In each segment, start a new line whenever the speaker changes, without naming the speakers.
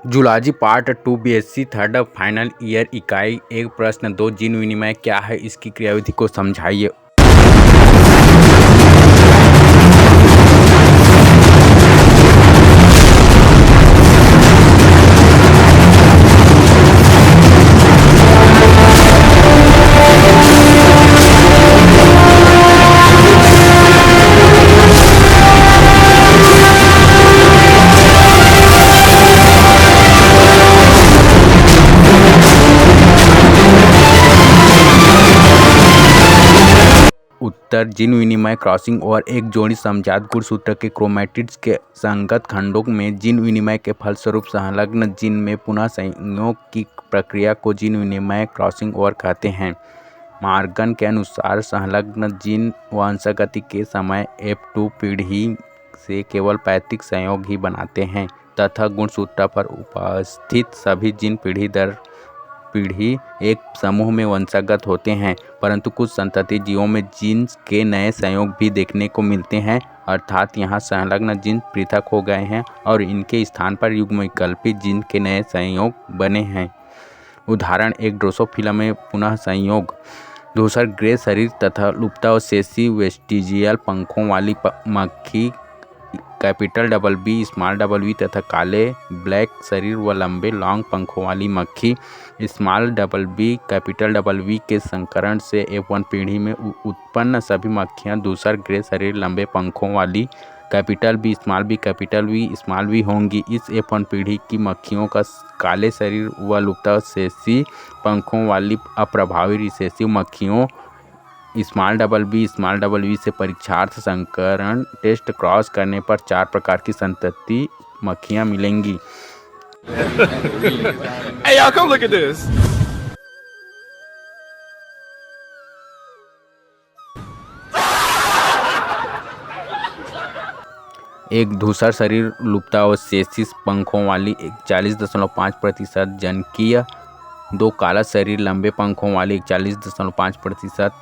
Zoology part 2 BSc third final year इकाई 1 प्रश्न 2 gene विनिमय क्या है, इसकी क्रियाविधि को समझाइए। उत्तर जीन विनिमय क्रॉसिंग ओवर एक जोड़ी समजात गुणसूत्र के क्रोमैटिड्स के संगत खंडों में जीन विनिमय के फलस्वरूप संलग्न जीन में पुनः संयोग की प्रक्रिया को जीन विनिमय क्रॉसिंग ओवर कहते हैं। मॉर्गन के अनुसार संलग्न जीन वंशागति के समय F2 पीढ़ी से केवल पैतृक संयोग ही बनाते हैं तथा गुणसूत्र पर उपस्थित सभी जीन पीढ़ी दर पीढ़ी एक समूह में वंशागत होते हैं, परंतु कुछ संतति जीवों में जीन्स के नए संयोग भी देखने को मिलते हैं, अर्थात यहाँ संलग्न जीन पृथक हो गए हैं और इनके स्थान पर युग्मविकल्पी जीन के नए संयोग बने हैं। उदाहरण एक ड्रोसोफिला में पुनः संयोग, धूसर ग्रे शरीर तथा लुप्तावशेषी वेस्टिजियल पंखों वाली मक्खी capital double B small double V तथा काले ब्लैक शरीर व लंबे लॉन्ग पंखों वाली मक्खी small double B capital double V के संकरण से F1 पीढ़ी में उत्पन्न सभी मक्खियां दूसर ग्रे शरीर लंबे पंखों वाली capital B capital V small V होंगी। इस F1 पीढ़ी की मक्खियों का काले शरीर व लुप्तावशेषी पंखों वाली अप्रभावी रिसेसिव मक्खियों स्मॉल डबल बी से परीक्षार्थ संकरण टेस्ट क्रॉस करने पर 4 प्रकार की संतति मक्खियां मिलेंगी।
Hey, y'all, come look at this.
एक धूसर शरीर लुप्तावशेषी पंखों वाली 41.5% जनकीय, 2 काला शरीर लंबे पंखों वाली 41.5%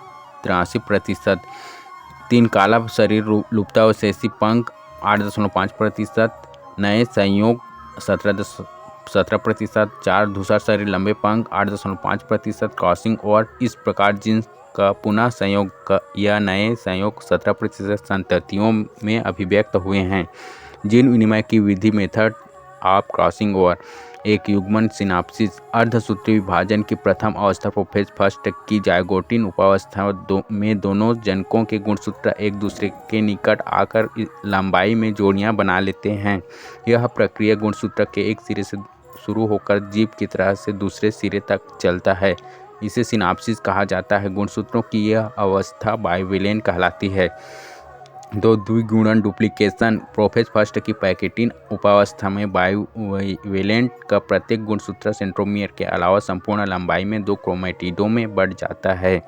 83%, 3 काला शरीर लुप्तावशेषी पंख 8.5%, नए संयोग 17%, 4 धूसर शरीर लंबे पंख 8.5% क्रॉसिंग ओवर। इस प्रकार जीन्स का पुनः संयोग या नए संयोग 17% संततियों में अभिव्यक्त हुए हैं। जीन विनिमय की विधि मेथड ऑफ क्रॉसिंग ओवर, एक युग्मन सिनाप्सिस, अर्धसूत्री विभाजन की प्रथम अवस्था प्रोफेज फर्स्ट की जायगोटिन उपावस्था में दोनों जनकों के गुणसूत्र एक दूसरे के निकट आकर लंबाई में जोड़ियां बना लेते हैं। यह प्रक्रिया गुणसूत्र के एक सिरे से शुरू होकर जीभ की तरह से दूसरे सिरे तक चलता है, इसे सिनाप्सिस कहा जाता है। गुणसूत्रों की यह अवस्था बाइवेलेंट कहलाती है। 2 द्विगुणन डुप्लीकेशन, प्रोफेज फर्स्ट की पैकेटिन उपावस्था में बाइवेलेंट का प्रत्येक गुणसूत्र सेंट्रोमियर के अलावा संपूर्ण लंबाई में 2 क्रोमैटिडों में बढ़ जाता है।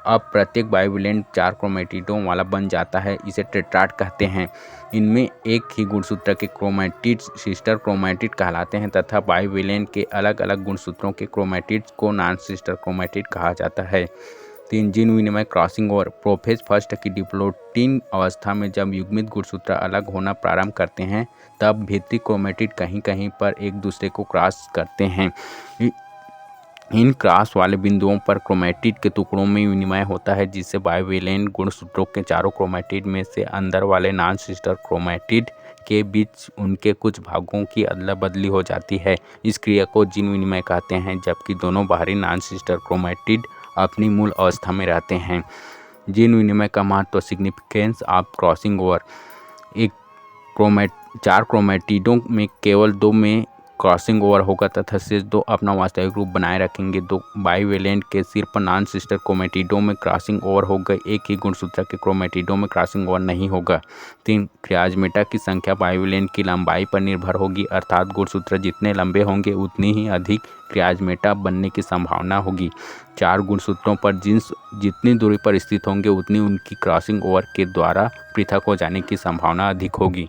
अब प्रत्येक बाइवेलेंट 4 क्रोमैटिडों वाला बन जाता है, इसे टेट्राड कहते हैं। इनमें एक ही गुणसूत्र के क्रोमैटिड्स सिस्टर क्रोमैटिड कहलाते हैं तथा बाइवेलेंट के अलग अलग गुणसूत्रों के क्रोमैटिड्स को नॉन सिस्टर क्रोमैटिड कहा जाता है। 3 जीन विनिमय क्रॉसिंग ओवर, प्रोफेज फर्स्ट की डिप्लोटिन अवस्था में जब युग्मित गुणसूत्र अलग होना प्रारंभ करते हैं तब भीतरी क्रोमैटिड कहीं कहीं पर एक दूसरे को क्रॉस करते हैं। इन क्रॉस वाले बिंदुओं पर क्रोमैटिड के टुकड़ों में विनिमय होता है, जिससे बाइवेलेंट गुणसूत्रों के चारों क्रोमैटिड में से अंदर वाले नॉन सिस्टर क्रोमैटिड के बीच उनके कुछ भागों की अदला बदली हो जाती है। इस क्रिया को जीन विनिमय कहते हैं, जबकि दोनों बाहरी नॉन सिस्टर क्रोमैटिड अपनी मूल अवस्था में रहते हैं। जीन विनिमय का महत्व, सिग्निफिकेंस ऑफ क्रॉसिंग ओवर, 4 क्रोमैटिडों में केवल 2 में क्रॉसिंग ओवर होगा तथा शेष 2 अपना वास्तविक रूप बनाए रखेंगे। 2 बाइवेलेंट के सिर पर नॉन सिस्टर क्रोमैटिडों में क्रॉसिंग ओवर होगा, एक ही गुणसूत्र के क्रोमैटिडों में क्रॉसिंग ओवर नहीं होगा। 3 क्रियाजमेटा की संख्या बाइवेलेंट की लंबाई पर निर्भर होगी, अर्थात गुणसूत्र जितने लंबे होंगे उतनी ही अधिक क्रियाजमेटा बनने की संभावना होगी। 4 गुणसूत्रों पर जीन्स जितनी दूरी पर स्थित होंगे उतनी उनकी क्रॉसिंग ओवर के द्वारा पृथक हो जाने की संभावना अधिक होगी।